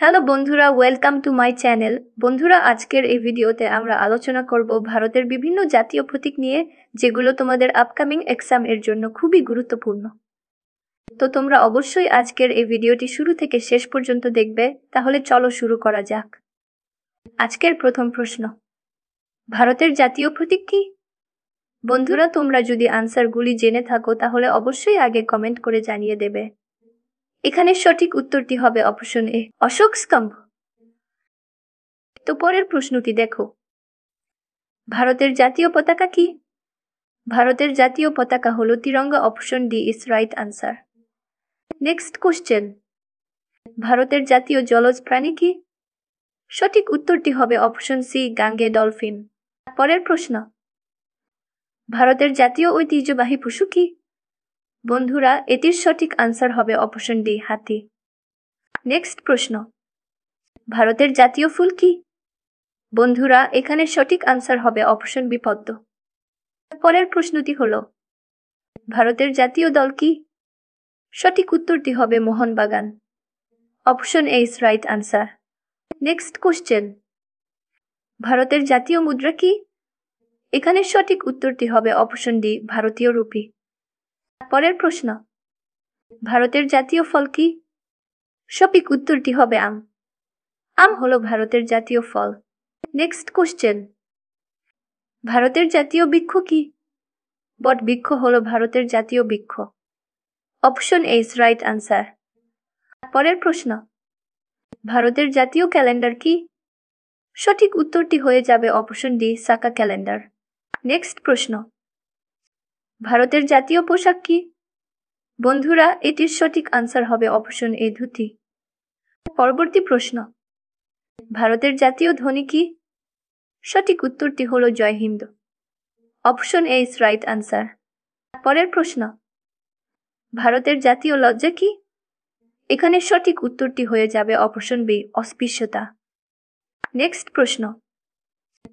Hello বন্ধুরা, welcome to my channel. বন্ধুরা, আজকের এই ভিডিওতে আমরা আলোচনা করব ভারতের বিভিন্ন জাতীয় প্রতীক নিয়ে, যেগুলো তোমাদের আপকামিং এক্সাম এর জন্য খুবই গুরুত্বপূর্ণ। তো তোমরা অবশ্যই আজকের এই ভিডিওটি শুরু থেকে শেষ পর্যন্ত দেখবে। তাহলে চলো শুরু করা যাক। আজকের প্রথম প্রশ্ন, ভারতের জাতীয় প্রতীক কি? বন্ধুরা, তোমরা যদি আনসারগুলি জেনে থাকো তাহলে অবশ্যই আগে কমেন্ট করে জানিয়ে দেবে। এখানে সঠিক উত্তরটি হবে অপশন এ, অশোক স্তম্ভ। তো পরের প্রশ্নটি দেখো, ভারতের জাতীয় পতাকা কি? ভারতের জাতীয় পতাকা হলো Tiranga. Option D is right answer. Next question, ভারতের জাতীয় জলজ প্রাণী কি? সঠিক উত্তরটি হবে অপশন সি, গাঙ্গে ডলফিন। পরের প্রশ্ন, ভারতের জাতীয় ঐতিহ্যবাহী পশু কি? বন্ধুরা, এটির সঠিক আনসার হবে অপশন ডি, হাতি। নেক্সট প্রশ্ন, ভারতের জাতীয় ফুল কি? বন্ধুরা, এখানে সঠিক আনসার হবে অপশন বি, পদ্ম। পরের প্রশ্নটি হলো, ভারতের জাতীয় দল কি? সঠিক উত্তরটি হবে Mohun Bagan. Option A is right answer. Next question, ভারতের জাতীয় মুদ্রা কি? এখানে সঠিক উত্তরটি হবে অপশন ডি, ভারতীয় রুপি। পরের প্রশ্ন, ভারতের জাতীয় ফল কি? সঠিক উত্তরটি হবে আম। আম হলো ভারতের জাতীয় ফল। নেক্সট কোশ্চেন, ভারতের জাতীয় বৃক্ষ কি? বট বৃক্ষ হলো ভারতের জাতীয় বৃক্ষ। Option A is right answer. পরের প্রশ্ন, ভারতের জাতীয় ক্যালেন্ডার কি? সঠিক উত্তরটি হয়ে যাবে অপশন ডি, সাকা ক্যালেন্ডার। নেক্সট প্রশ্ন, ভারতের জাতীয় পোশাক কি? বন্ধুরা, এটির সঠিক আনসার হবে অপশন এ, ধুতি। পরবর্তী প্রশ্ন, ভারতের জাতীয় ধ্বনি কি? সঠিক উত্তরটি হলো Jai Hind. Option A is right answer. পরের প্রশ্ন, ভারতের জাতীয় লজ্জা কি? এখানে সঠিক উত্তরটি হয়ে যাবে অপশন বি, অস্পৃশ্যতা। নেক্সট প্রশ্ন,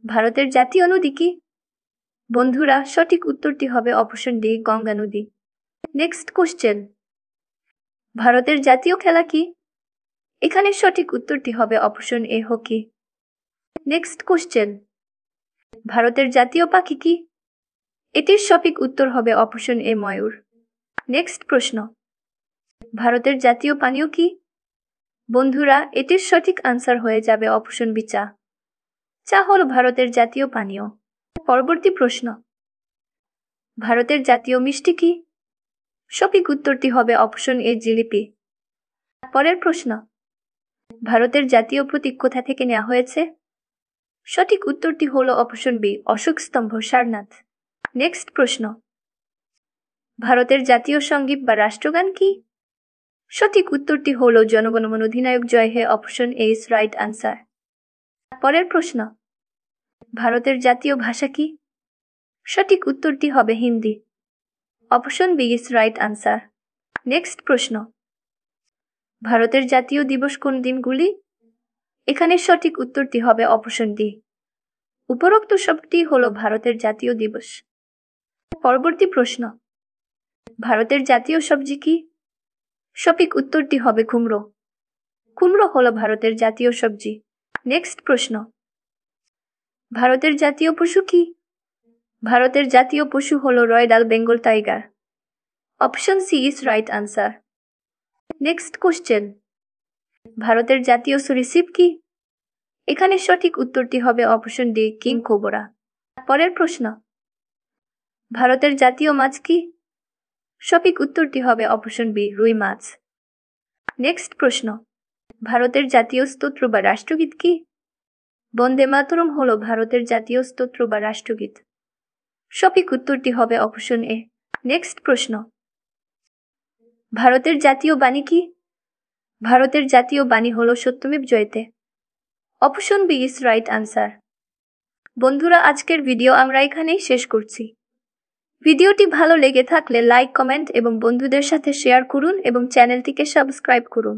ভারতের জাতীয় নদী কি? বন্ধুরা, সঠিক উত্তরটি হবে অপশন ডি, গঙ্গা নদী। নেক্সট কোশ্চেন, ভারতের জাতীয় খেলা কি? এখানে সঠিক উত্তরটি হবে option A, hockey. Next question, ভারতের জাতীয় পাখি কি? এটির সঠিক উত্তর হবে অপশন এ, ময়ূর। নেক্সট প্রশ্ন, ভারতের জাতীয় পানীয় কি? বন্ধুরা, এটির সঠিক আনসার হয়ে যাবে অপশন বি, চা। চা হল ভারতের জাতীয় পানীয়। পরবর্তী প্রশ্ন, ভারতের জাতীয় মিষ্টি কি? সঠিক উত্তরটি হবে অপশন এ, জিলিপি। পরের প্রশ্ন, ভারতের জাতীয় প্রতীক কোথা থেকে নেওয়া হয়েছে? সঠিক উত্তরটি হলো অপশন বি, অশোক স্তম্ভ, সারনাথ। নেক্সট প্রশ্ন, ভারতের জাতীয় সঙ্গীত বা রাষ্ট্রগান কি? সঠিক উত্তরটি হলো জনগণমন অধিনায়ক জয় হে। Option A is right answer. পরের প্রশ্ন, ভারতের জাতীয় ভাষা কি? সঠিক উত্তরটি হবে Hindi. Option B is right answer. Next প্রশ্ন, ভারতের জাতীয় দিবস কোন দিনগুলি? এখানে সঠিক উত্তরটি হবে অপশন ডি, উপরোক্ত সবটি হলো ভারতের জাতীয় দিবস। পরবর্তী প্রশ্ন, ভারতের জাতীয় সবজি কি? সঠিক উত্তরটি হবে কুমড়ো। কুমড়ো হলো ভারতের জাতীয় সবজি। নেক্সট প্রশ্ন, ভারতের জাতীয় পশু কি? ভারতের জাতীয় পশু হলো royal Bengal tiger. Option C is right answer. Next question, ভারতের জাতীয় সরীসৃপ কি? এখানে সঠিক উত্তরটি হবে অপশন ডি, কিং কোবরা। পরের প্রশ্ন, ভারতের জাতীয় মাছ কি? সঠিক উত্তরটি হবে অপশন বি, রুই মাছ। নেক্সট প্রশ্ন, ভারতের জাতীয় স্তোত্র বা রাষ্ট্রগীত কি? বন্দে মাতরম হলো ভারতের জাতীয় স্তোত্র বা রাষ্ট্রগীত। সঠিক উত্তরটি হবে অপশন এ। নেক্সট প্রশ্ন, ভারতের জাতীয় বাণী কি? ভারতের জাতীয় বাণী হলো সত্যমেব জয়তে। Option B is right answer. বন্ধুরা, আজকের ভিডিও আমরা এখানেই শেষ করছি। ভিডিওটি ভালো লেগে থাকলে লাইক, কমেন্ট এবং বন্ধুদের সাথে শেয়ার করুন এবং চ্যানেলটিকে সাবস্ক্রাইব করুন।